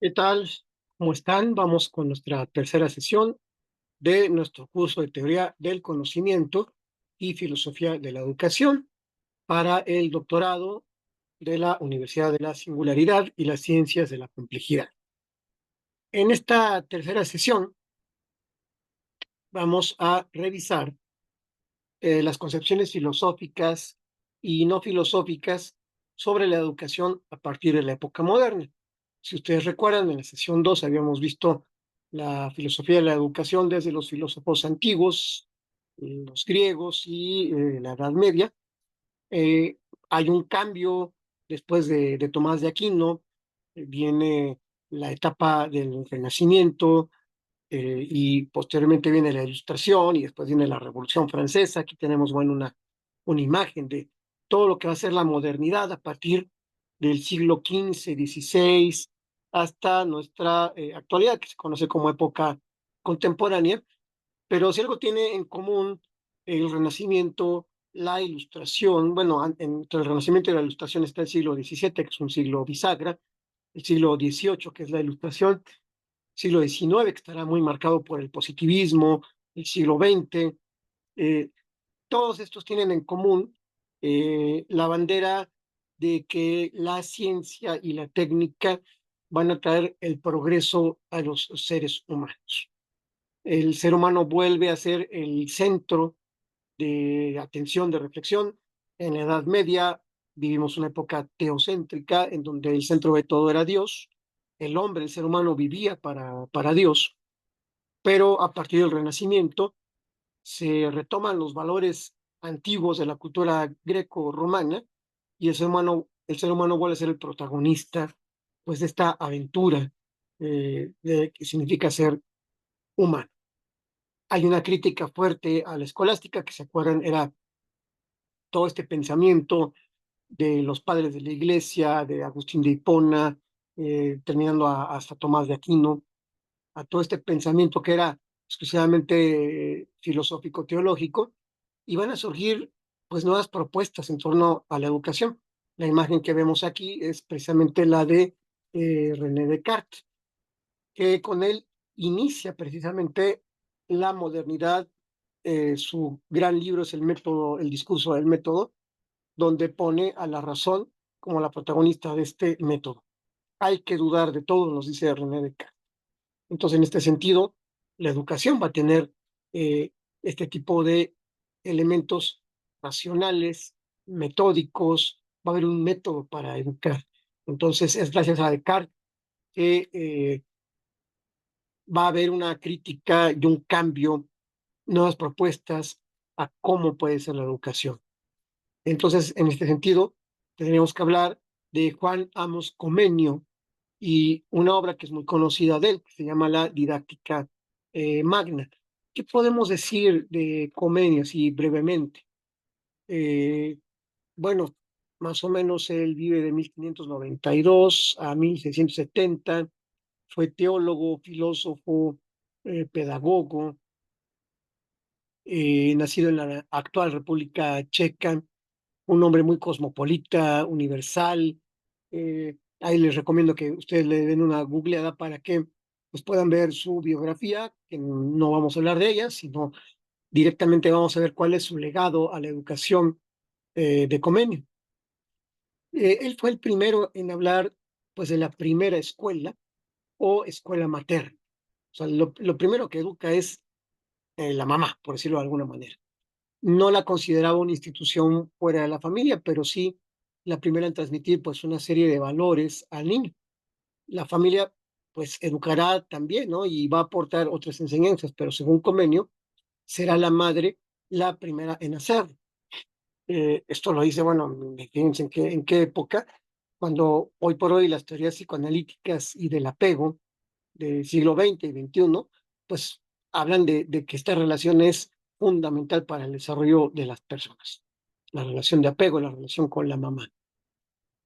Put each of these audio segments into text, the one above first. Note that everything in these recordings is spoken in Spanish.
¿Qué tal? ¿Cómo están? Vamos con nuestra tercera sesión de nuestro curso de Teoría del Conocimiento y Filosofía de la Educación para el doctorado de la Universidad de la Singularidad y las Ciencias de la Complejidad. En esta tercera sesión vamos a revisar las concepciones filosóficas y no filosóficas sobre la educación a partir de la época moderna. Si ustedes recuerdan, en la sesión 2 habíamos visto la filosofía de la educación desde los filósofos antiguos, los griegos y la Edad Media. Hay un cambio después de Tomás de Aquino, viene la etapa del Renacimiento, y posteriormente viene la Ilustración y después viene la Revolución Francesa. Aquí tenemos, bueno, una imagen de todo lo que va a ser la modernidad a partir del siglo XV, XVI, hasta nuestra actualidad, que se conoce como época contemporánea. Pero si algo tiene en común el Renacimiento, la Ilustración, bueno, entre el Renacimiento y la Ilustración está el siglo XVII, que es un siglo bisagra, el siglo XVIII, que es la Ilustración, siglo XIX, que estará muy marcado por el positivismo, el siglo XX. eh, Todos estos tienen en común la bandera de que la ciencia y la técnica van a traer el progreso a los seres humanos. El ser humano vuelve a ser el centro de atención, de reflexión. En la Edad Media vivimos una época teocéntrica en donde el centro de todo era Dios. El hombre, el ser humano, vivía para Dios, pero a partir del Renacimiento se retoman los valores antiguos de la cultura greco-romana y el ser humano vuelve a ser el protagonista, pues, de esta aventura que significa ser humano. Hay una crítica fuerte a la escolástica, que se acuerdan era todo este pensamiento de los padres de la Iglesia, de Agustín de Hipona, terminando hasta Tomás de Aquino, a todo este pensamiento que era exclusivamente filosófico teológico, y van a surgir pues nuevas propuestas en torno a la educación. La imagen que vemos aquí es precisamente la de René Descartes, que con él inicia precisamente la modernidad. Su gran libro es el método, el discurso del método, donde pone a la razón como la protagonista de este método. Hay que dudar de todo, nos dice René Descartes. Entonces, en este sentido, la educación va a tener eh, este tipo de elementos racionales, metódicos, va a haber un método para educar. Entonces, es gracias a Descartes que va a haber una crítica y un cambio, nuevas propuestas a cómo puede ser la educación. Entonces, en este sentido, tendríamos que hablar de Juan Amos Comenio y una obra que es muy conocida de él, que se llama La Didáctica Magna. ¿Qué podemos decir de Comenio, así brevemente? Eh, bueno, más o menos él vive de 1592 a 1670, fue teólogo, filósofo, pedagogo, nacido en la actual República Checa, un hombre muy cosmopolita, universal. Ahí les recomiendo que ustedes le den una googleada para que pues, puedan ver su biografía, que no vamos a hablar de ella, sino directamente vamos a ver cuál es su legado a la educación de Comenio. Él fue el primero en hablar pues, de la primera escuela o escuela materna. O sea, lo primero que educa es la mamá, por decirlo de alguna manera. No la consideraba una institución fuera de la familia, pero sí la primera en transmitir pues una serie de valores al niño. La familia pues educará también, ¿no? Y va a aportar otras enseñanzas, pero según Comenio, será la madre la primera en hacerlo. Esto lo dice, bueno, fíjense en qué época, cuando hoy por hoy las teorías psicoanalíticas y del apego del siglo XX y XXI, pues hablan de que esta relación es fundamental para el desarrollo de las personas. La relación de apego, la relación con la mamá.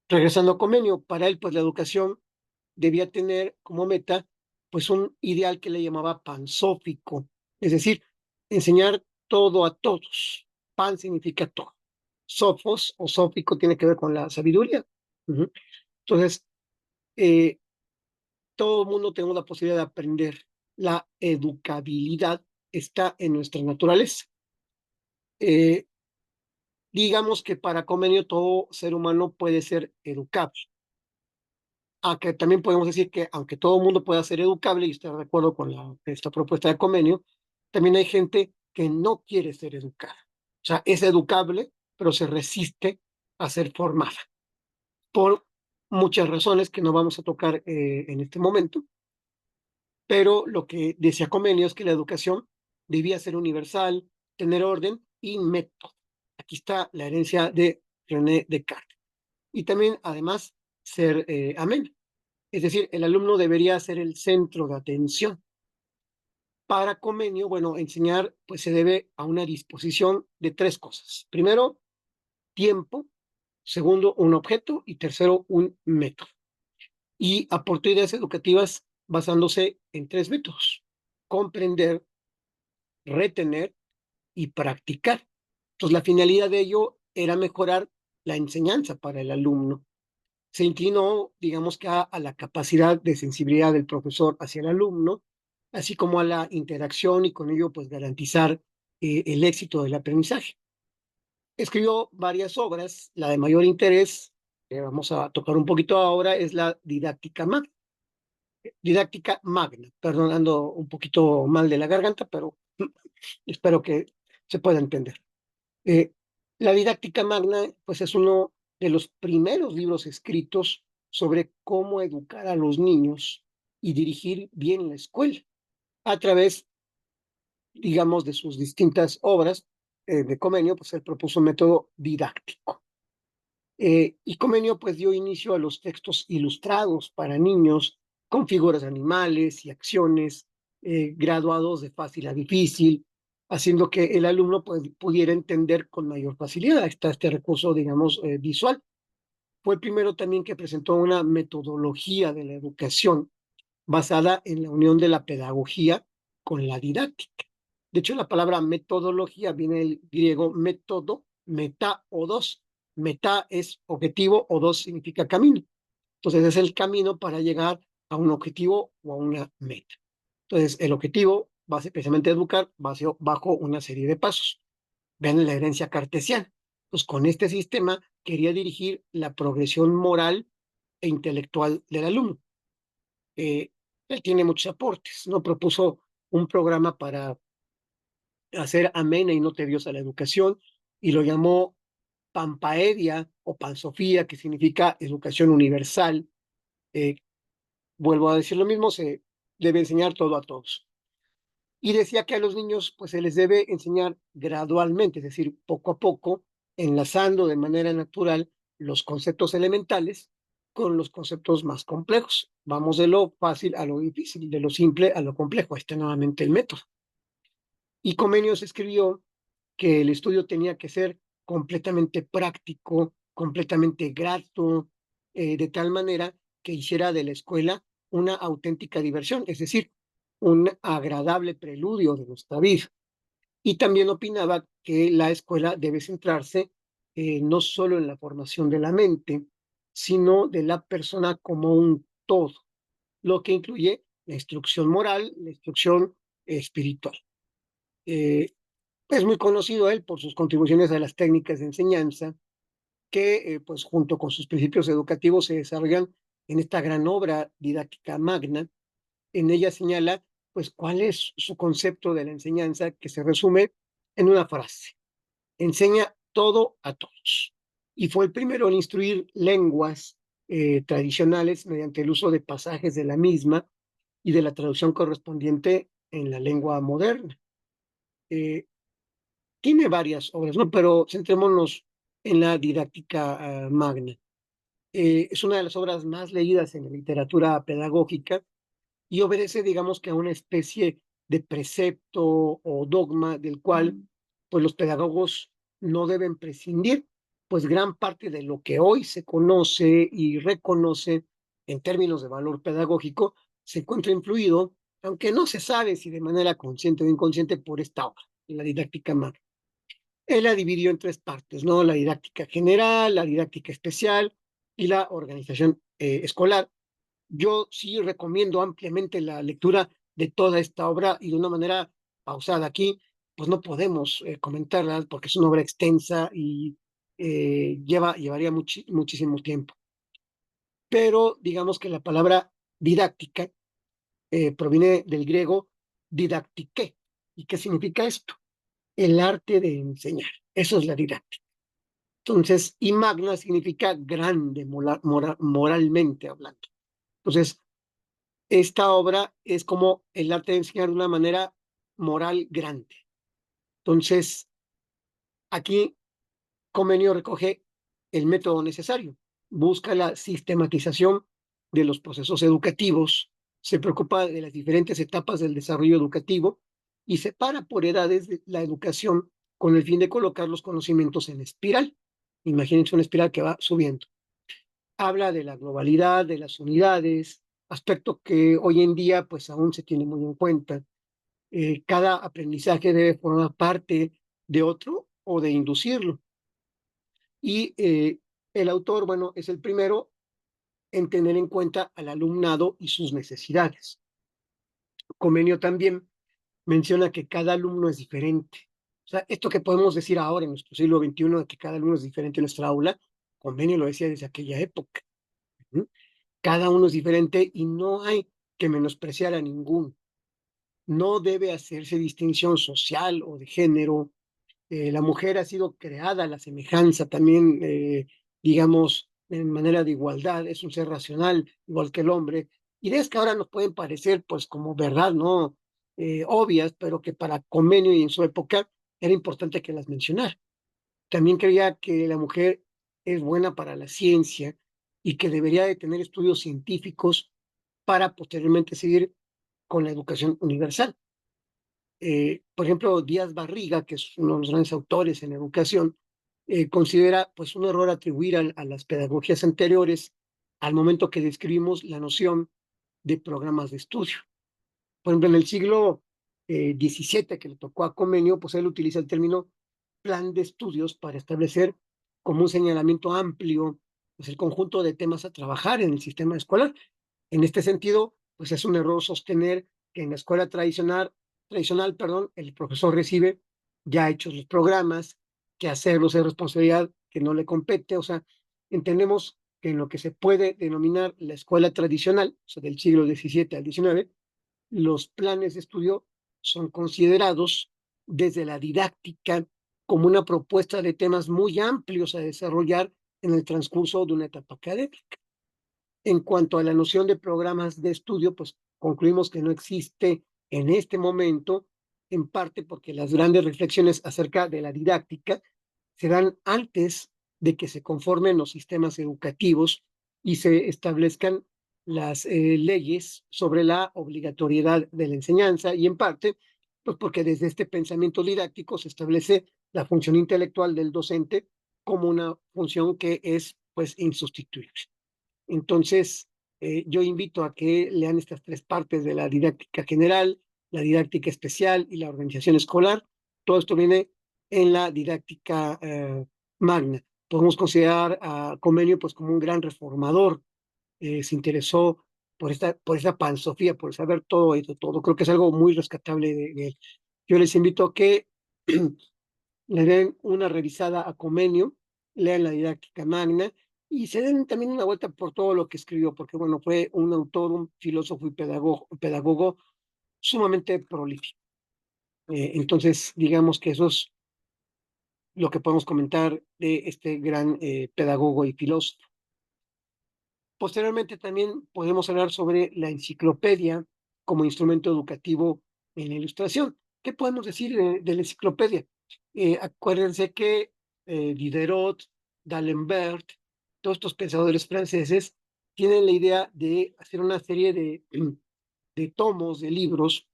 Regresando a Comenio, para él, pues la educación debía tener como meta, pues un ideal que le llamaba pansófico, es decir, enseñar todo a todos. Pan significa todo. Sofos o sófico tiene que ver con la sabiduría. Ujú. Entonces, eh, todo el mundo tenemos la posibilidad de aprender. La educabilidad está en nuestra naturaleza. Eh, digamos que para Comenio todo ser humano puede ser educable. Aunque también podemos decir que aunque todo el mundo pueda ser educable, y estoy de acuerdo con esta propuesta de Comenio, también hay gente que no quiere ser educada. O sea, es educable, pero se resiste a ser formada por muchas razones que no vamos a tocar en este momento. Pero lo que decía Comenio es que la educación debía ser universal, tener orden y método. Aquí está la herencia de René Descartes. Y también, además, ser amena. Es decir, el alumno debería ser el centro de atención. Para Comenio, bueno, enseñar pues se debe a una disposición de tres cosas. Primero, tiempo. Segundo, un objeto. Y tercero, un método. Y aportó ideas educativas basándose en tres métodos: comprender, retener y practicar. Entonces, la finalidad de ello era mejorar la enseñanza para el alumno. Se inclinó, digamos que a la capacidad de sensibilidad del profesor hacia el alumno, así como a la interacción y con ello pues garantizar el éxito del aprendizaje. Escribió varias obras, la de mayor interés, que vamos a tocar un poquito ahora, es la Didáctica Magna. Perdón, ando un poquito mal de la garganta, pero espero que se pueda entender. Eh, la Didáctica Magna, pues es uno de los primeros libros escritos sobre cómo educar a los niños y dirigir bien la escuela a través, digamos, de sus distintas obras de Comenio, pues él propuso un método didáctico. Y Comenio pues dio inicio a los textos ilustrados para niños con figuras animales y acciones, graduados de fácil a difícil, haciendo que el alumno pues, pudiera entender con mayor facilidad. Está este recurso, digamos, visual. Fue el primero también que presentó una metodología de la educación basada en la unión de la pedagogía con la didáctica. De hecho, la palabra metodología viene del griego método, meta o dos. Meta es objetivo o dos significa camino. Entonces es el camino para llegar a un objetivo o a una meta. Entonces el objetivo va a ser precisamente educar bajo una serie de pasos. Vean la herencia cartesiana. Pues con este sistema quería dirigir la progresión moral e intelectual del alumno. eh, Él tiene muchos aportes, ¿no? Propuso un programa para hacer amena y no tediosa la educación y lo llamó Pampaedia o Pansofía, que significa educación universal. Eh, vuelvo a decir lo mismo, se debe enseñar todo a todos. Y decía que a los niños pues se les debe enseñar gradualmente, es decir, poco a poco, enlazando de manera natural los conceptos elementales con los conceptos más complejos. Vamos de lo fácil a lo difícil, de lo simple a lo complejo. Ahí está nuevamente el método. Y Comenius escribió que el estudio tenía que ser completamente práctico, completamente grato, de tal manera que hiciera de la escuela una auténtica diversión, es decir, un agradable preludio de nuestra vida. Y también opinaba que la escuela debe centrarse no solo en la formación de la mente, sino de la persona como un todo, lo que incluye la instrucción moral, la instrucción espiritual. Eh, es muy conocido él por sus contribuciones a las técnicas de enseñanza que, pues junto con sus principios educativos, se desarrollan en esta gran obra didáctica magna. En ella señala, pues, cuál es su concepto de la enseñanza, que se resume en una frase: enseña todo a todos. Y fue el primero en instruir lenguas tradicionales mediante el uso de pasajes de la misma y de la traducción correspondiente en la lengua moderna. Eh, tiene varias obras, ¿no? Pero centrémonos en la didáctica magna. Es una de las obras más leídas en la literatura pedagógica y obedece, digamos que a una especie de precepto o dogma del cual, pues los pedagogos no deben prescindir, pues gran parte de lo que hoy se conoce y reconoce en términos de valor pedagógico se encuentra influido, aunque no se sabe si de manera consciente o inconsciente, por esta obra, la didáctica magna. Él la dividió en tres partes, ¿no? La didáctica general, la didáctica especial y la organización escolar. yo sí recomiendo ampliamente la lectura de toda esta obra y de una manera pausada. Aquí, pues no podemos comentarla porque es una obra extensa y llevaría muchísimo tiempo. Pero digamos que la palabra didáctica proviene del griego didaktike. ¿Y qué significa esto? El arte de enseñar. Eso es la didáctica. Entonces, y magna significa grande moralmente hablando. Entonces, esta obra es como el arte de enseñar de una manera moral grande. Entonces, aquí Comenio recoge el método necesario, busca la sistematización de los procesos educativos, se preocupa de las diferentes etapas del desarrollo educativo y separa por edades la educación con el fin de colocar los conocimientos en espiral. Imagínense una espiral que va subiendo. Habla de la globalidad, de las unidades, aspecto que hoy en día pues aún se tiene muy en cuenta. Cada aprendizaje debe formar parte de otro o de inducirlo. Y el autor, bueno, es el primero en tener en cuenta al alumnado y sus necesidades. Comenio también menciona que cada alumno es diferente. O sea, esto que podemos decir ahora en nuestro siglo XXI, de que cada alumno es diferente en nuestra aula, Comenio lo decía desde aquella época. ¿Sí? Cada uno es diferente y no hay que menospreciar a ninguno. No debe hacerse distinción social o de género. La mujer ha sido creada a la semejanza también, digamos, en manera de igualdad, es un ser racional, igual que el hombre. Ideas que ahora nos pueden parecer, pues, como verdad, ¿no? Obvias, pero que para Comenio y en su época era importante que las mencionara. También creía que la mujer es buena para la ciencia y que debería de tener estudios científicos para posteriormente seguir con la educación universal. Por ejemplo, Díaz Barriga, que es uno de los grandes autores en educación, considera pues un error atribuir a las pedagogías anteriores al momento que describimos la noción de programas de estudio. Por ejemplo, en el siglo XVII, que le tocó a Comenio, pues él utiliza el término plan de estudios para establecer como un señalamiento amplio pues, el conjunto de temas a trabajar en el sistema escolar. En este sentido, pues es un error sostener que en la escuela tradicional, el profesor recibe ya hechos los programas, que hacerlos es responsabilidad que no le compete. O sea, entendemos que en lo que se puede denominar la escuela tradicional, o sea, del siglo XVII al XIX, los planes de estudio son considerados desde la didáctica como una propuesta de temas muy amplios a desarrollar en el transcurso de una etapa académica. En cuanto a la noción de programas de estudio, pues concluimos que no existe en este momento, en parte porque las grandes reflexiones acerca de la didáctica se dan antes de que se conformen los sistemas educativos y se establezcan las leyes sobre la obligatoriedad de la enseñanza y en parte, pues porque desde este pensamiento didáctico se establece la función intelectual del docente como una función que es pues insustituible. Entonces, yo invito a que lean estas tres partes de la didáctica general, la didáctica especial y la organización escolar. Todo esto viene en la didáctica magna. Podemos considerar a Comenio pues, como un gran reformador. Se interesó por esta pansofía, por saber todo y de todo. Creo que es algo muy rescatable de él. Yo les invito a que le den una revisada a Comenio, lean la didáctica magna y se den también una vuelta por todo lo que escribió, porque bueno, fue un autor, un filósofo y pedagogo sumamente prolífico. Entonces, digamos que eso es lo que podemos comentar de este gran pedagogo y filósofo. Posteriormente también podemos hablar sobre la enciclopedia como instrumento educativo en la ilustración. ¿Qué podemos decir de la enciclopedia? Acuérdense que Diderot, D'Alembert, todos estos pensadores franceses tienen la idea de hacer una serie de tomos, de libros,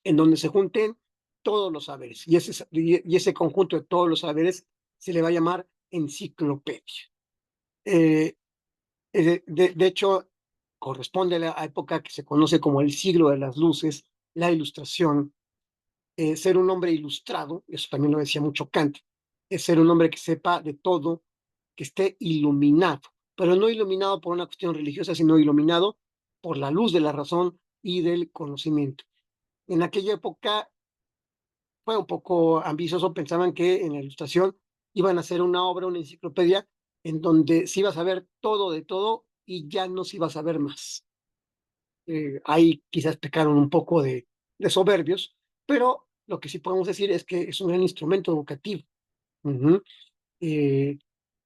en donde se junten todos los saberes. Y ese conjunto de todos los saberes se le va a llamar enciclopedia. Eh, de hecho, corresponde a la época que se conoce como el siglo de las luces, la ilustración, ser un hombre ilustrado, eso también lo decía mucho Kant, es ser un hombre que sepa de todo, que esté iluminado. pero no iluminado por una cuestión religiosa, sino iluminado por la luz de la razón y del conocimiento. En aquella época fue un poco ambicioso, pensaban que en la Ilustración iban a hacer una obra, una enciclopedia, en donde se iba a saber todo de todo y ya no se iba a saber más. Ahí quizás pecaron un poco de soberbios, pero lo que sí podemos decir es que es un gran instrumento educativo. Ujú. Eh,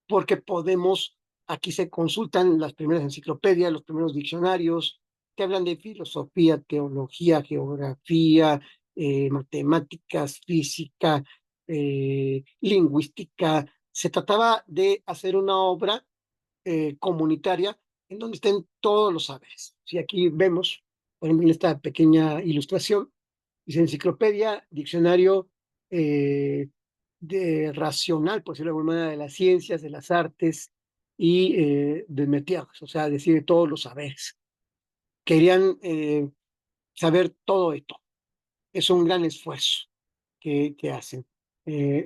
Porque podemos, aquí se consultan las primeras enciclopedias, los primeros diccionarios, que hablan de filosofía, teología, geografía, matemáticas, física, lingüística. Se trataba de hacer una obra comunitaria en donde estén todos los saberes. Si aquí vemos, por ejemplo, en esta pequeña ilustración, dice enciclopedia, diccionario de racional, por decirlo de alguna manera, de las ciencias, de las artes y de métiers, o sea, decir, de todos los saberes. Querían saber todo esto. Es un gran esfuerzo que hacen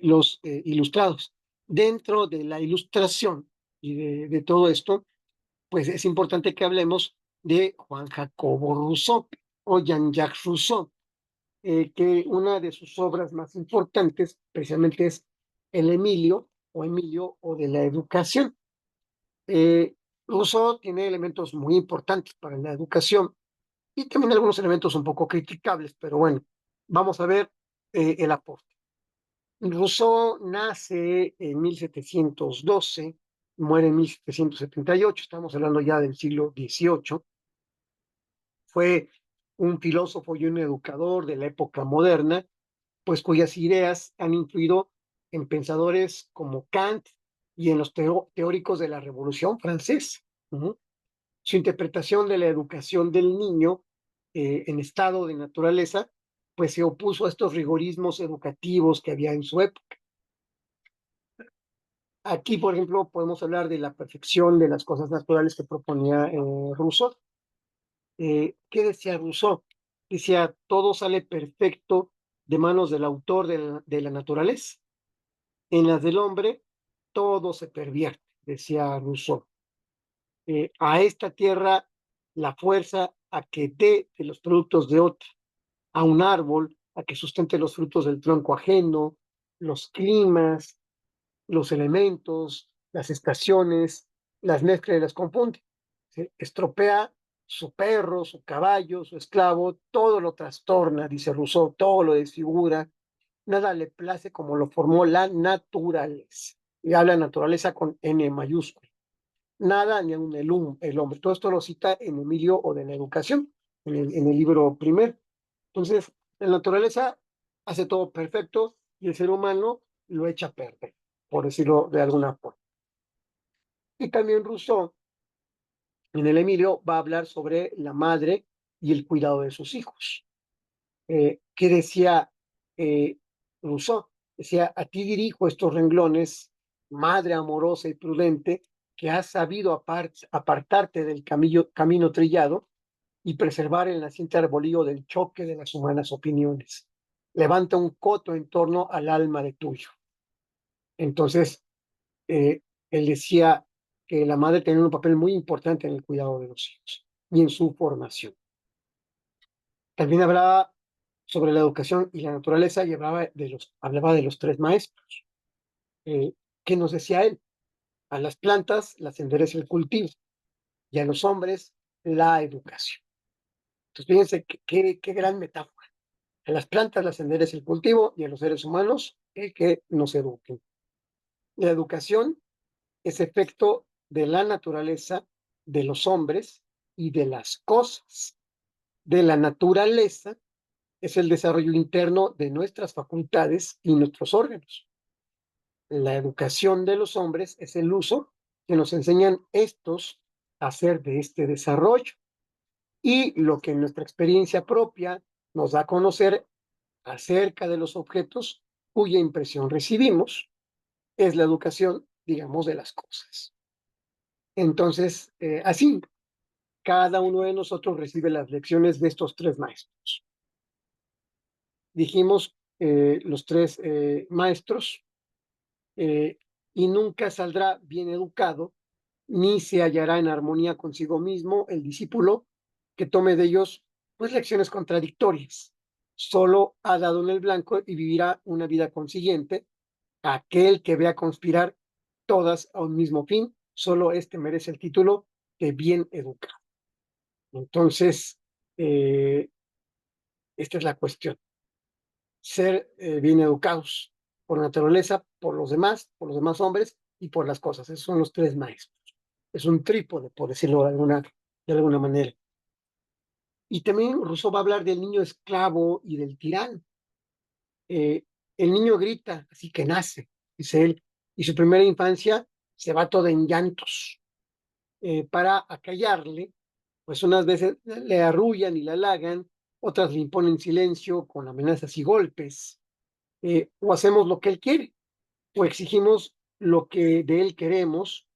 los ilustrados. Dentro de la ilustración y de todo esto, pues es importante que hablemos de Juan Jacobo Rousseau o Jean-Jacques Rousseau, que una de sus obras más importantes precisamente es El Emilio o de la educación. Eh, Rousseau tiene elementos muy importantes para la educación y también algunos elementos un poco criticables, pero bueno, vamos a ver el aporte. Rousseau nace en 1712, muere en 1778, estamos hablando ya del siglo XVIII. Fue un filósofo y un educador de la época moderna, pues cuyas ideas han influido en pensadores como Kant y en los teóricos de la Revolución Francesa. Uh-huh. Su interpretación de la educación del niño en estado de naturaleza, pues se opuso a estos rigorismos educativos que había en su época. Aquí, por ejemplo, podemos hablar de la perfección de las cosas naturales que proponía Rousseau. ¿Qué decía Rousseau? Decía, todo sale perfecto de manos del autor de la naturaleza. En las del hombre, todo se pervierte, decía Rousseau. A esta tierra la fuerza a que dé de los productos de otra, a un árbol a que sustente los frutos del tronco ajeno, los climas, los elementos, las estaciones, las mezcla y las confunde. ¿Sí? Estropea su perro, su caballo, su esclavo, todo lo trastorna, dice Rousseau, todo lo desfigura, nada le place como lo formó la naturaleza. Y habla de naturaleza con N mayúscula. Nada ni aun el hombre. Todo esto lo cita en Emilio o de la educación, en el libro primero. Entonces, la naturaleza hace todo perfecto y el ser humano lo echa a perder, por decirlo de alguna forma. Y también Rousseau, en el Emilio, va a hablar sobre la madre y el cuidado de sus hijos. ¿Qué decía Rousseau? Decía, a ti dirijo estos renglones, madre amorosa y prudente, que has sabido apartarte del camino trillado y preservar el naciente arbolillo del choque de las humanas opiniones. Levanta un coto en torno al alma de tuyo. Entonces, eh, él decía que la madre tenía un papel muy importante en el cuidado de los hijos y en su formación. También hablaba sobre la educación y la naturaleza y hablaba de los tres maestros. Eh, ¿Qué nos decía él? A las plantas las endereza el cultivo y a los hombres la educación. Entonces, fíjense qué gran metáfora. A las plantas las endereza el cultivo y a los seres humanos el que nos eduquen. La educación es efecto de la naturaleza, de los hombres y de las cosas. De la naturaleza es el desarrollo interno de nuestras facultades y nuestros órganos. La educación de los hombres es el uso que nos enseñan estos a hacer de este desarrollo. Y lo que nuestra experiencia propia nos da a conocer acerca de los objetos cuya impresión recibimos es la educación, digamos, de las cosas. Entonces, así, cada uno de nosotros recibe las lecciones de estos tres maestros. Dijimos los tres maestros, y nunca saldrá bien educado ni se hallará en armonía consigo mismo el discípulo que tome de ellos pues lecciones contradictorias. Solo ha dado en el blanco y vivirá una vida consiguiente. Aquel que vea conspirar todas a un mismo fin, solo este merece el título de bien educado. Entonces, esta es la cuestión. Ser bien educados por naturaleza, por los demás hombres y por las cosas. Esos son los tres maestros. Es un trípode, por decirlo de alguna manera. Y también Rousseau va a hablar del niño esclavo y del tirano. Eh, el niño grita, así que nace, dice él, y su primera infancia se va toda en llantos. Para acallarle, pues unas veces le arrullan y le halagan, otras le imponen silencio con amenazas y golpes, o hacemos lo que él quiere, o exigimos lo que de él queremos,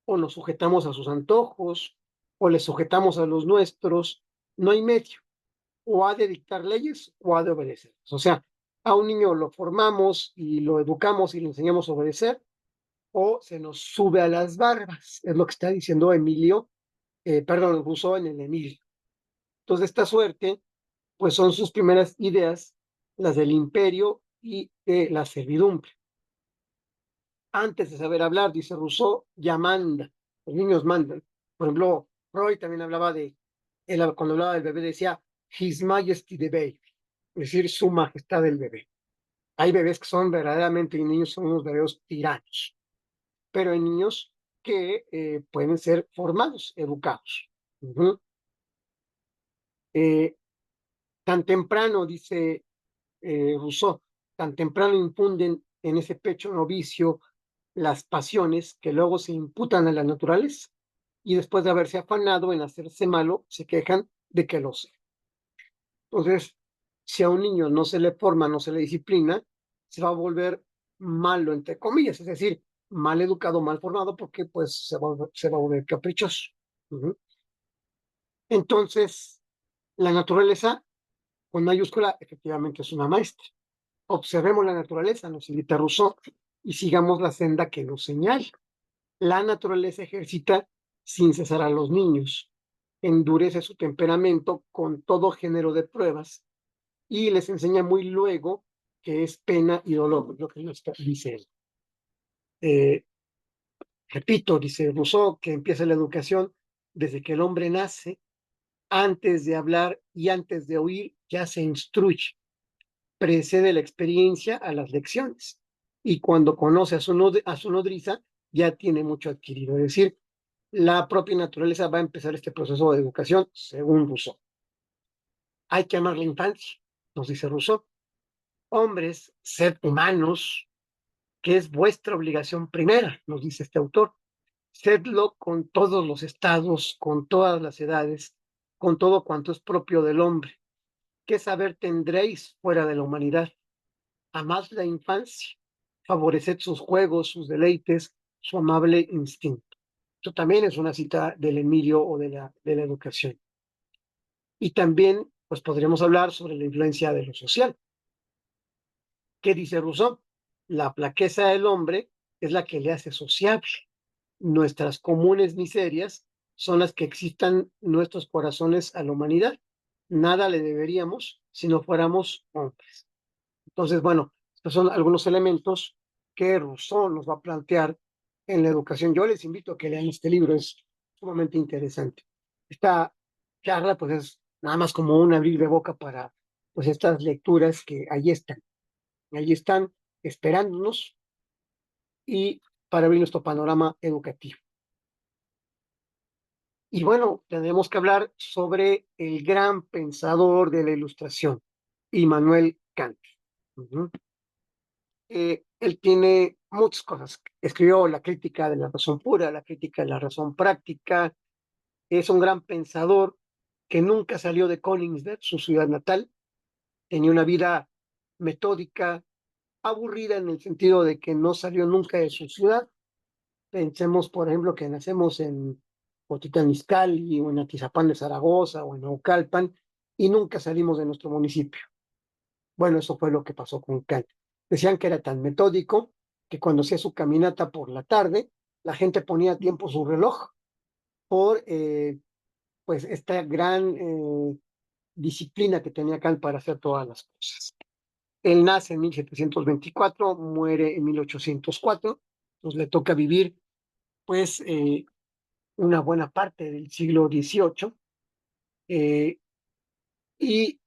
o nos sujetamos a sus antojos, o le sujetamos a los nuestros, no hay medio, o ha de dictar leyes o ha de obedecer. O sea, a un niño lo formamos y lo educamos y le enseñamos a obedecer, o se nos sube a las barbas, es lo que está diciendo Rousseau en el Emilio. Entonces, de esta suerte, pues son sus primeras ideas, las del imperio y de la servidumbre. Antes de saber hablar, dice Rousseau, ya manda, los niños mandan. Por ejemplo, Freud también hablaba cuando hablaba del bebé decía His Majesty the Baby, es decir, su majestad del bebé. Hay bebés que son verdaderamente, y niños son unos bebés tiranos, pero hay niños que pueden ser formados, educados. Uh-huh. eh, Tan temprano, dice Rousseau, tan temprano infunden en ese pecho novicio las pasiones que luego se imputan a la naturaleza y después de haberse afanado en hacerse malo, se quejan de que lo sea. Entonces, si a un niño no se le forma, no se le disciplina, se va a volver malo, entre comillas, es decir, mal educado, mal formado, porque pues se va a volver caprichoso. Uh-huh. Entonces, la naturaleza, con mayúscula, efectivamente es una maestra. Observemos la naturaleza, nos invita Rousseau, y sigamos la senda que nos señala. La naturaleza ejercita sin cesar a los niños, endurece su temperamento con todo género de pruebas y les enseña muy luego que es pena y dolor, lo que dice él. Eh, Repito, dice Rousseau, que empieza la educación desde que el hombre nace, antes de hablar y antes de oír, ya se instruye, precede la experiencia a las lecciones y cuando conoce a su nodriza, ya tiene mucho adquirido, es decir, la propia naturaleza va a empezar este proceso de educación, según Rousseau. Hay que amar la infancia, nos dice Rousseau. Hombres, sed humanos, que es vuestra obligación primera, nos dice este autor. Sedlo con todos los estados, con todas las edades, con todo cuanto es propio del hombre. ¿Qué saber tendréis fuera de la humanidad? Amad la infancia, favoreced sus juegos, sus deleites, su amable instinto. Esto también es una cita del Emilio o de la educación. Y también, pues podríamos hablar sobre la influencia de lo social. ¿Qué dice Rousseau? La flaqueza del hombre es la que le hace sociable. Nuestras comunes miserias son las que excitan nuestros corazones a la humanidad. Nada le deberíamos si no fuéramos hombres. Entonces, bueno, estos son algunos elementos que Rousseau nos va a plantear en la educación. Yo les invito a que lean este libro, es sumamente interesante. Esta charla, pues, es nada más como un abrir de boca para, pues, estas lecturas que allí están esperándonos y para abrir nuestro panorama educativo. Y bueno, tendremos que hablar sobre el gran pensador de la Ilustración, Immanuel Kant. Uh-huh. Él tiene muchas cosas. Escribió la crítica de la razón pura, la crítica de la razón práctica. Es un gran pensador que nunca salió de Königsberg, su ciudad natal. Tenía una vida metódica, aburrida en el sentido de que no salió nunca de su ciudad. Pensemos, por ejemplo, que nacemos en Otitlán Izcalli o en Atizapán de Zaragoza o en Naucalpan y nunca salimos de nuestro municipio. Bueno, eso fue lo que pasó con Kant. Decían que era tan metódico que cuando hacía su caminata por la tarde, la gente ponía tiempo su reloj por pues esta gran disciplina que tenía Kant para hacer todas las cosas. Él nace en 1724, muere en 1804, entonces le toca vivir pues una buena parte del siglo XVIII, y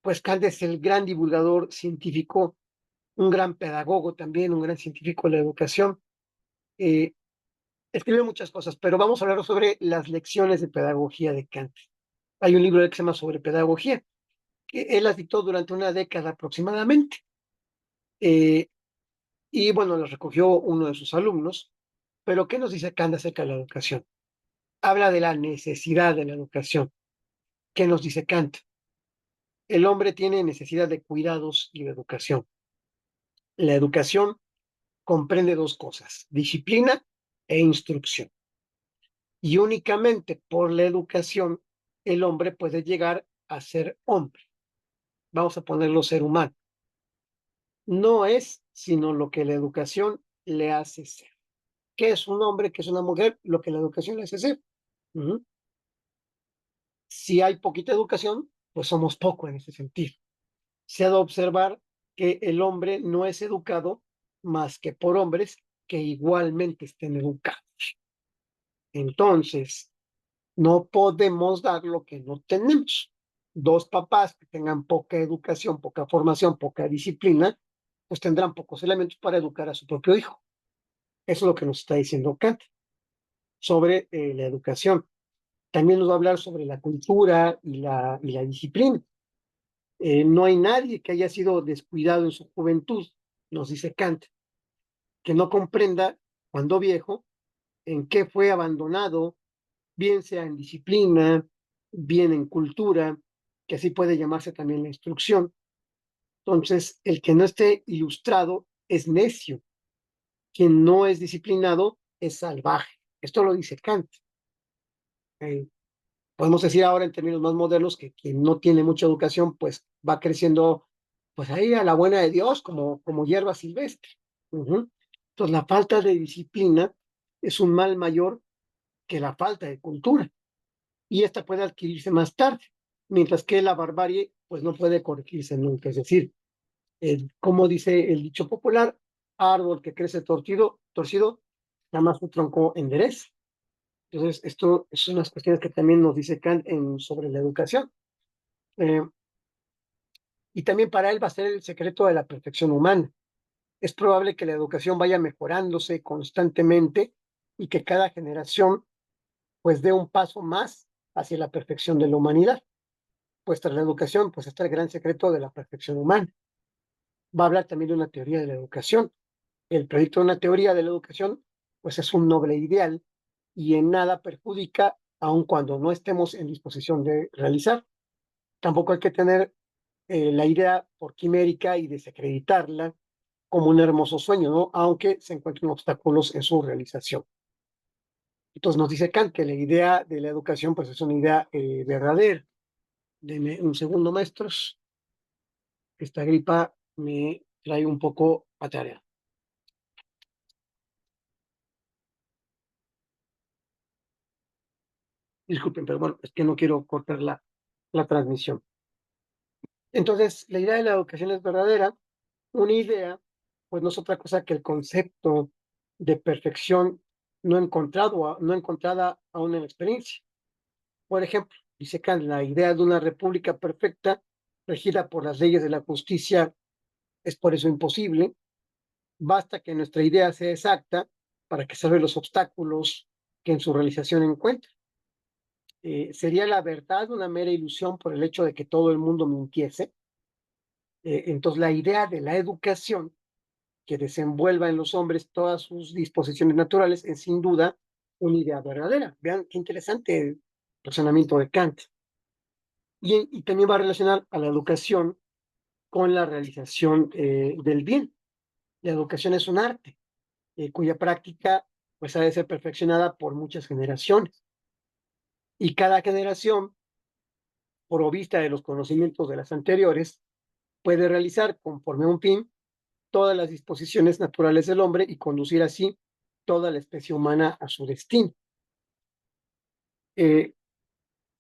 pues Kant es el gran divulgador científico, un gran pedagogo también, un gran científico de la educación. Eh, Escribió muchas cosas, pero vamos a hablar sobre las lecciones de pedagogía de Kant. Hay un libro que se llama Sobre Pedagogía, que él las dictó durante una década aproximadamente. Eh, y bueno, los recogió uno de sus alumnos. Pero ¿qué nos dice Kant acerca de la educación? Habla de la necesidad de la educación. ¿Qué nos dice Kant? El hombre tiene necesidad de cuidados y de educación. La educación comprende dos cosas: disciplina e instrucción. Y únicamente por la educación el hombre puede llegar a ser hombre. Vamos a ponerlo ser humano. No es sino lo que la educación le hace ser. ¿Qué es un hombre? ¿Qué es una mujer? Lo que la educación le hace ser. Uh-huh. Si hay poquita educación, pues somos poco en ese sentido. Se ha de observar que el hombre no es educado más que por hombres que igualmente estén educados. Entonces, no podemos dar lo que no tenemos. Dos papás que tengan poca educación, poca formación, poca disciplina, pues tendrán pocos elementos para educar a su propio hijo. Eso es lo que nos está diciendo Kant sobre la educación. También nos va a hablar sobre la cultura y la disciplina. No hay nadie que haya sido descuidado en su juventud, nos dice Kant, que no comprenda cuando viejo en qué fue abandonado, bien sea en disciplina, bien en cultura, que así puede llamarse también la instrucción. Entonces, el que no esté ilustrado es necio, quien no es disciplinado es salvaje. Esto lo dice Kant. Eh, Podemos decir ahora en términos más modernos que quien no tiene mucha educación, pues va creciendo, pues ahí a la buena de Dios, como hierba silvestre. Uh-huh. Entonces, la falta de disciplina es un mal mayor que la falta de cultura, y esta puede adquirirse más tarde, mientras que la barbarie, pues no puede corregirse nunca. Es decir, como dice el dicho popular, árbol que crece torcido, jamás su tronco endereza. Entonces, esto son unas cuestiones que también nos dice Kant sobre la educación. Eh, y también para él va a ser el secreto de la perfección humana. Es probable que la educación vaya mejorándose constantemente y que cada generación pues dé un paso más hacia la perfección de la humanidad. Pues tras la educación pues está el gran secreto de la perfección humana. Va a hablar también de una teoría de la educación. El proyecto de una teoría de la educación pues es un noble ideal y en nada perjudica aun cuando no estemos en disposición de realizar. Tampoco hay que tener la idea por quimérica y desacreditarla como un hermoso sueño, ¿no? Aunque se encuentren obstáculos en su realización. Entonces nos dice Kant que la idea de la educación pues es una idea verdadera. Deme un segundo, maestros. Esta gripa me trae un poco a tarea. Disculpen, pero bueno, es que no quiero cortar la transmisión. Entonces, la idea de la educación es verdadera. Una idea, pues no es otra cosa que el concepto de perfección no encontrada aún en la experiencia. Por ejemplo, dice Kant, la idea de una república perfecta, regida por las leyes de la justicia, es por eso imposible. Basta que nuestra idea sea exacta para que salve los obstáculos que en su realización encuentra. Sería la verdad una mera ilusión por el hecho de que todo el mundo mintiese. Entonces, la idea de la educación que desenvuelva en los hombres todas sus disposiciones naturales es sin duda una idea verdadera. Vean qué interesante el razonamiento de Kant. Y también va a relacionar a la educación con la realización del bien. La educación es un arte cuya práctica pues ha de ser perfeccionada por muchas generaciones. Y cada generación, provista de los conocimientos de las anteriores, puede realizar conforme a un fin todas las disposiciones naturales del hombre y conducir así toda la especie humana a su destino.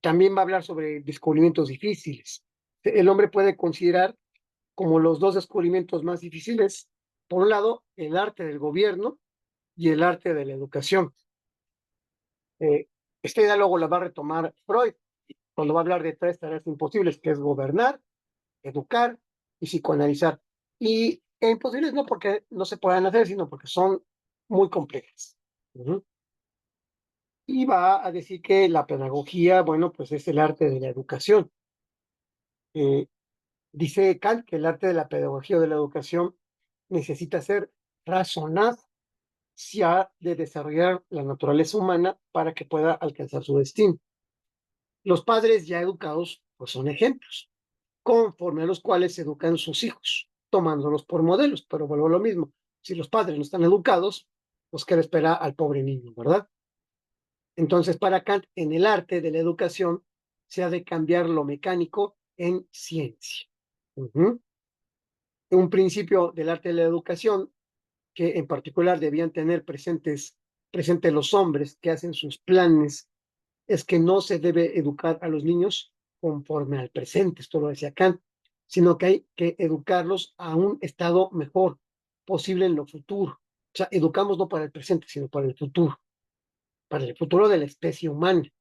También va a hablar sobre descubrimientos difíciles. El hombre puede considerar como los dos descubrimientos más difíciles, por un lado, el arte del gobierno y el arte de la educación. Eh, este diálogo lo va a retomar Freud cuando va a hablar de tres tareas imposibles, que es gobernar, educar y psicoanalizar. Y imposibles no porque no se puedan hacer, sino porque son muy complejas. Uh-huh. Y va a decir que la pedagogía, bueno, pues es el arte de la educación. Eh, Dice Kant que el arte de la pedagogía o de la educación necesita ser razonado si ha de desarrollar la naturaleza humana para que pueda alcanzar su destino. Los padres ya educados pues son ejemplos, conforme a los cuales se educan sus hijos, tomándolos por modelos, pero vuelvo a lo mismo. Si los padres no están educados, pues qué le espera al pobre niño, ¿verdad? Entonces, para Kant, en el arte de la educación se ha de cambiar lo mecánico en ciencia. Uh-huh. Un principio del arte de la educación que en particular debían tener presentes los hombres que hacen sus planes es que no se debe educar a los niños conforme al presente, esto lo decía Kant, sino que hay que educarlos a un estado mejor posible en lo futuro. O sea, educamos no para el presente, sino para el futuro de la especie humana.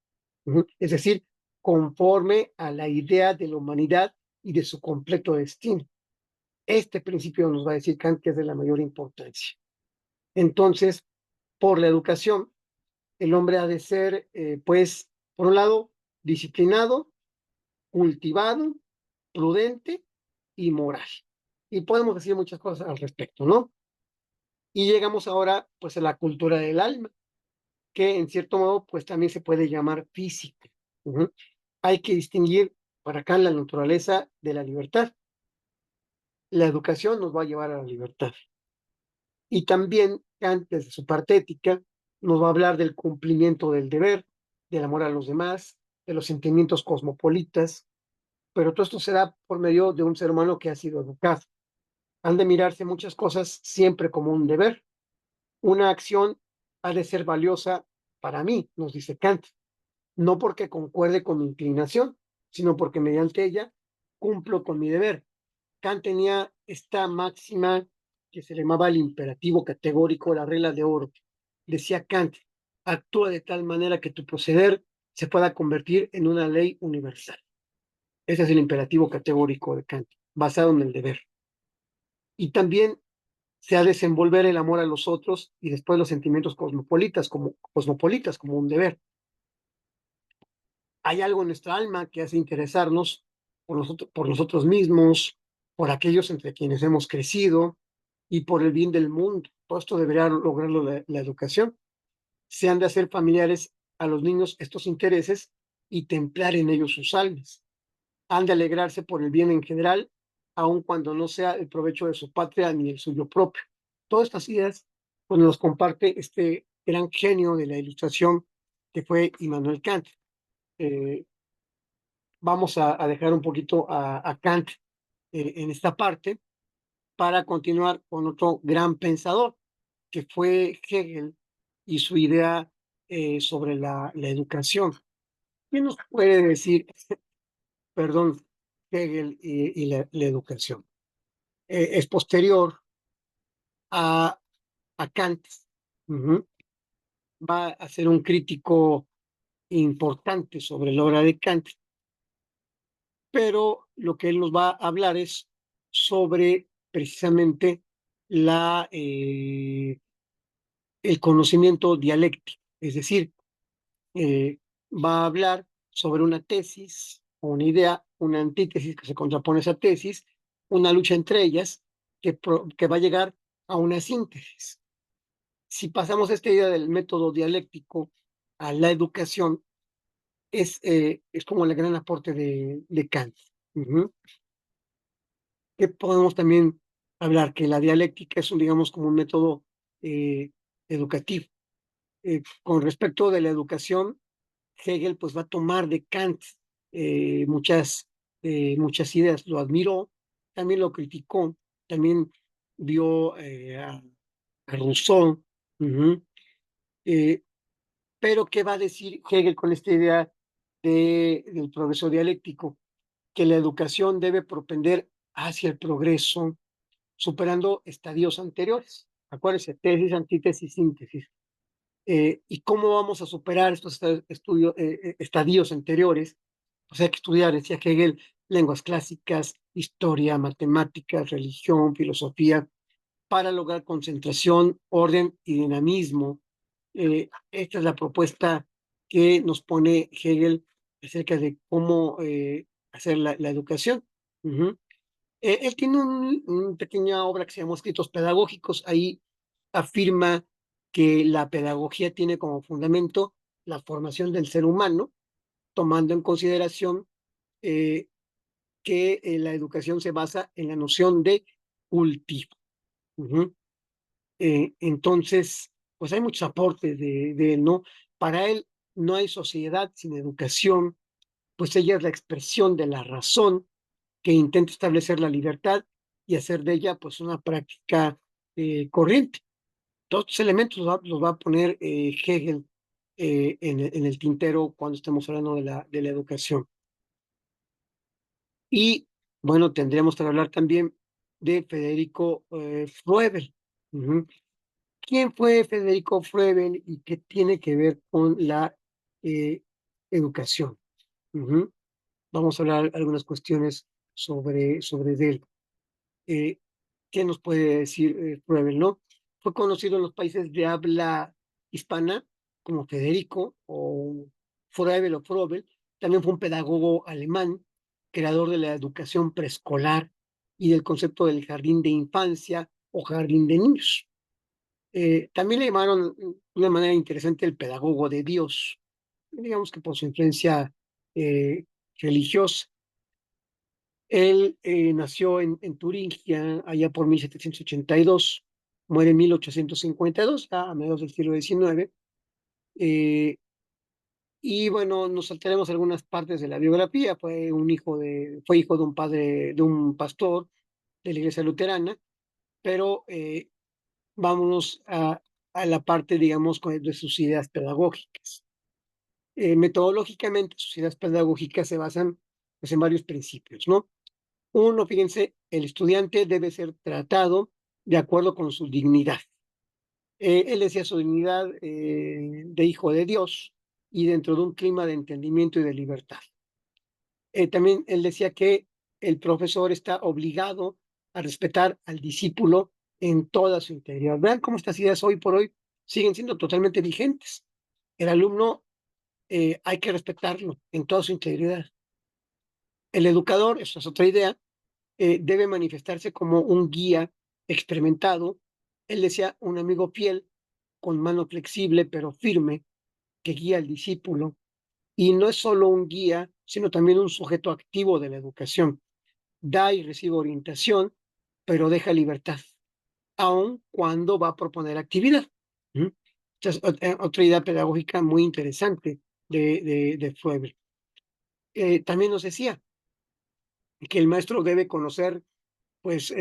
Uh-huh. Es decir, conforme a la idea de la humanidad y de su completo destino. Este principio nos va a decir Kant que es de la mayor importancia. Entonces, por la educación, el hombre ha de ser, pues, por un lado, disciplinado, cultivado, prudente y moral. Y podemos decir muchas cosas al respecto, ¿no? Y llegamos ahora, pues, a la cultura del alma, que en cierto modo, pues, también se puede llamar física. Uh-huh. Hay que distinguir para acá la naturaleza de la libertad. La educación nos va a llevar a la libertad. Y también Kant, desde su parte ética, nos va a hablar del cumplimiento del deber, del amor a los demás, de los sentimientos cosmopolitas, pero todo esto se da por medio de un ser humano que ha sido educado. Han de mirarse muchas cosas siempre como un deber. Una acción ha de ser valiosa para mí, nos dice Kant, no porque concuerde con mi inclinación, sino porque mediante ella cumplo con mi deber. Kant tenía esta máxima que se llamaba el imperativo categórico, la regla de oro. Decía Kant, actúa de tal manera que tu proceder se pueda convertir en una ley universal. Ese es el imperativo categórico de Kant, basado en el deber. Y también se ha de desenvolver el amor a los otros y después los sentimientos cosmopolitas como un deber. Hay algo en nuestra alma que hace interesarnos por nosotros mismos, por aquellos entre quienes hemos crecido y por el bien del mundo. Todo esto debería lograrlo la educación. Se han de hacer familiares a los niños estos intereses y templar en ellos sus almas. Han de alegrarse por el bien en general, aun cuando no sea el provecho de su patria ni el suyo propio. Todas estas ideas pues, nos comparte este gran genio de la ilustración que fue Immanuel Kant. Eh, Vamos a dejar un poquito a Kant en esta parte para continuar con otro gran pensador, que fue Hegel y su idea sobre la educación. ¿Qué nos puede decir, perdón, Hegel y la educación? Es posterior a, a Kant. Uh-huh. Va a ser un crítico importante sobre la obra de Kant, pero lo que él nos va a hablar es sobre precisamente el conocimiento dialéctico, es decir, eh, va a hablar sobre una tesis o una idea, una antítesis que se contrapone a esa tesis, una lucha entre ellas que va a llegar a una síntesis. Si pasamos esta idea del método dialéctico a la educación, es como el gran aporte de Kant. Uh-huh. Que podemos también hablar que la dialéctica es un, digamos, como un método eh, educativo. Con respecto de la educación, Hegel pues va a tomar de Kant muchas ideas. Lo admiró, también lo criticó, también vio a Rousseau, uh-huh, Eh, pero, ¿qué va a decir Hegel con esta idea del progreso dialéctico? Que la educación debe propender hacia el progreso, superando estadios anteriores. Acuérdense, tesis, antítesis, síntesis. ¿Y cómo vamos a superar estos estadios anteriores? Pues hay que estudiar, decía Hegel, lenguas clásicas, historia, matemáticas, religión, filosofía, para lograr concentración, orden y dinamismo. Esta es la propuesta que nos pone Hegel acerca de cómo hacer la educación. Ujú. Él tiene una pequeña obra que se llama Escritos Pedagógicos. Ahí afirma que la pedagogía tiene como fundamento la formación del ser humano, tomando en consideración eh, que la educación se basa en la noción de cultivo. Ujú. Entonces, pues hay muchos aportes de él, ¿no? Para él no hay sociedad sin educación, pues ella es la expresión de la razón que intenta establecer la libertad y hacer de ella pues una práctica corriente. Todos estos elementos los va a poner Hegel en el tintero cuando estemos hablando de la educación. Y bueno, tendríamos que hablar también de Federico Froebel. Ujú. ¿Quién fue Federico Froebel y qué tiene que ver con la eh, educación? Ujú. Vamos a hablar algunas cuestiones sobre él. Eh, ¿Qué nos puede decir Froebel, no? Fue conocido en los países de habla hispana como Federico o Froebel o Froebel. También fue un pedagogo alemán, creador de la educación preescolar y del concepto del jardín de infancia o jardín de niños. También le llamaron de una manera interesante el pedagogo de Dios, digamos que por su influencia eh, religiosa. Él nació en Turingia allá por 1782, muere en 1852, ya a mediados del siglo XIX. eh, y bueno, nos saltaremos algunas partes de la biografía. Fue hijo de un padre, de un pastor de la iglesia luterana, pero vámonos a la parte, digamos, de sus ideas pedagógicas. Metodológicamente, sus ideas pedagógicas se basan pues, en varios principios, ¿no? Uno, fíjense, el estudiante debe ser tratado de acuerdo con su dignidad. Él decía su dignidad de hijo de Dios y dentro de un clima de entendimiento y de libertad. También él decía que el profesor está obligado a respetar al discípulo en toda su integridad. Vean cómo estas ideas hoy por hoy siguen siendo totalmente vigentes. El alumno hay que respetarlo en toda su integridad. El educador, esa es otra idea, debe manifestarse como un guía experimentado. Él decía un amigo fiel, con mano flexible pero firme, que guía al discípulo. Y no es solo un guía, sino también un sujeto activo de la educación. Da y recibe orientación, pero deja libertad, aun cuando va a proponer actividad. ¿Mm? Esta es otra idea pedagógica muy interesante de Froebel. También nos decía que el maestro debe conocer pues,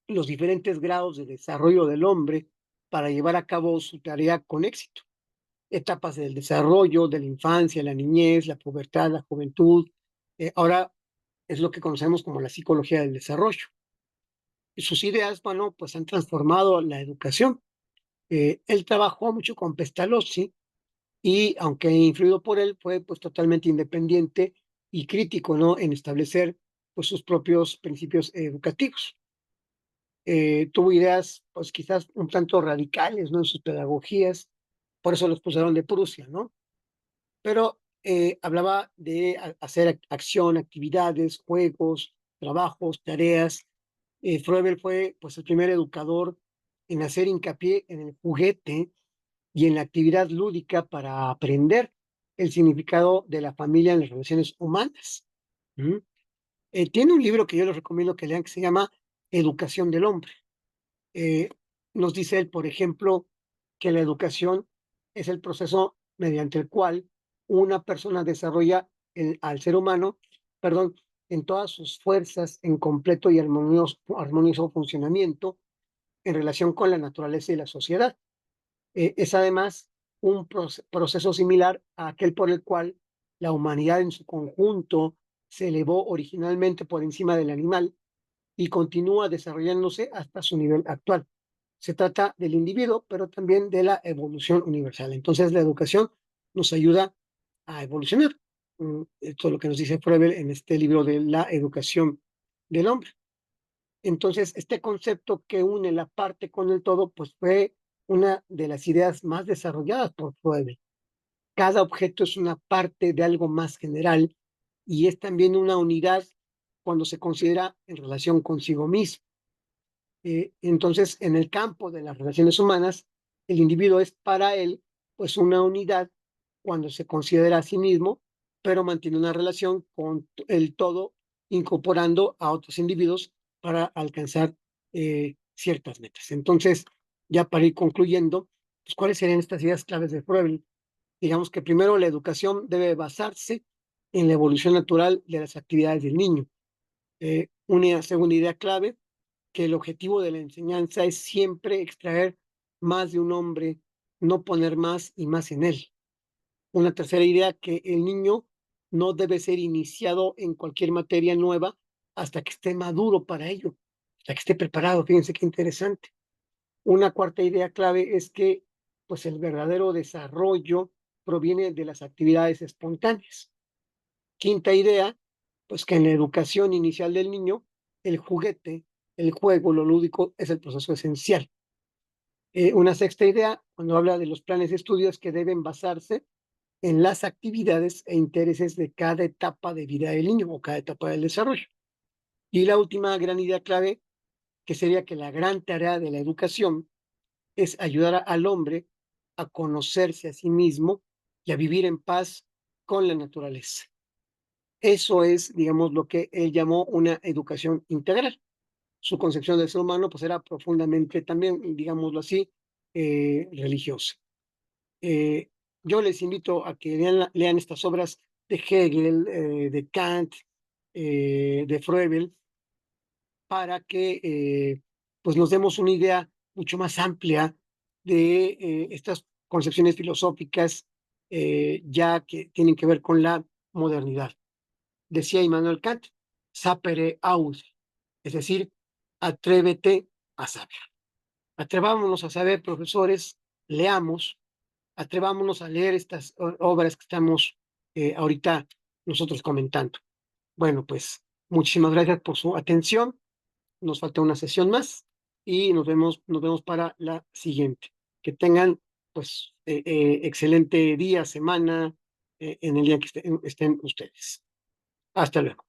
los diferentes grados de desarrollo del hombre para llevar a cabo su tarea con éxito. Etapas del desarrollo, de la infancia, la niñez, la pubertad, la juventud. Ahora es lo que conocemos como la psicología del desarrollo. Y sus ideas, bueno, pues han transformado la educación. Él trabajó mucho con Pestalozzi y aunque influido por él, fue pues totalmente independiente y crítico, ¿no? En establecer pues sus propios principios educativos. Tuvo ideas, pues quizás un tanto radicales, ¿no? En sus pedagogías, por eso los pusieron de Prusia, ¿no? Pero hablaba de hacer acción, actividades, juegos, trabajos, tareas. Froebel fue, pues, el primer educador en hacer hincapié en el juguete y en la actividad lúdica para aprender el significado de la familia en las relaciones humanas. ¿Mm? Tiene un libro que yo les recomiendo que lean que se llama Educación del Hombre. Eh, Nos dice él, por ejemplo, que la educación es el proceso mediante el cual una persona desarrolla al ser humano, perdón, en todas sus fuerzas, en completo y armonioso funcionamiento en relación con la naturaleza y la sociedad. Es además un proceso similar a aquel por el cual la humanidad en su conjunto se elevó originalmente por encima del animal y continúa desarrollándose hasta su nivel actual. Se trata del individuo, pero también de la evolución universal. Entonces, la educación nos ayuda a evolucionar. Esto es lo que nos dice Froebel en este libro de la educación del hombre. Entonces, este concepto que une la parte con el todo, pues fue una de las ideas más desarrolladas por Froebel. Cada objeto es una parte de algo más general y es también una unidad cuando se considera en relación consigo mismo. Entonces, en el campo de las relaciones humanas, el individuo es para él, pues, una unidad cuando se considera a sí mismo, pero mantiene una relación con el todo, incorporando a otros individuos para alcanzar ciertas metas. Entonces, ya para ir concluyendo, pues, ¿cuáles serían estas ideas claves de Freud? Digamos que primero la educación debe basarse en la evolución natural de las actividades del niño. Una segunda idea clave, que el objetivo de la enseñanza es siempre extraer más de un hombre, no poner más y más en él. Una tercera idea, que el niño no debe ser iniciado en cualquier materia nueva hasta que esté maduro para ello, hasta que esté preparado. Fíjense qué interesante. Una cuarta idea clave es que pues el verdadero desarrollo proviene de las actividades espontáneas. Quinta idea, pues que en la educación inicial del niño, el juguete, el juego, lo lúdico es el proceso esencial. Una sexta idea, cuando habla de los planes de estudios, que deben basarse en las actividades e intereses de cada etapa de vida del niño o cada etapa del desarrollo. Y la última gran idea clave, que sería que la gran tarea de la educación es ayudar al hombre a conocerse a sí mismo y a vivir en paz con la naturaleza. Eso es, digamos, lo que él llamó una educación integral. Su concepción del ser humano, pues, era profundamente también, digámoslo así, religiosa. Eh, yo les invito a que lean estas obras de Hegel, de Kant, de Froebel, para que pues nos demos una idea mucho más amplia de estas concepciones filosóficas ya que tienen que ver con la modernidad. Decía Immanuel Kant, sapere aude, es decir, atrévete a saber. Atrevámonos a saber, profesores, leamos, atrevámonos a leer estas obras que estamos ahorita nosotros comentando. Bueno, pues muchísimas gracias por su atención. Nos falta una sesión más y nos vemos para la siguiente. Que tengan, pues, excelente día, semana, en el día que estén ustedes. Hasta luego.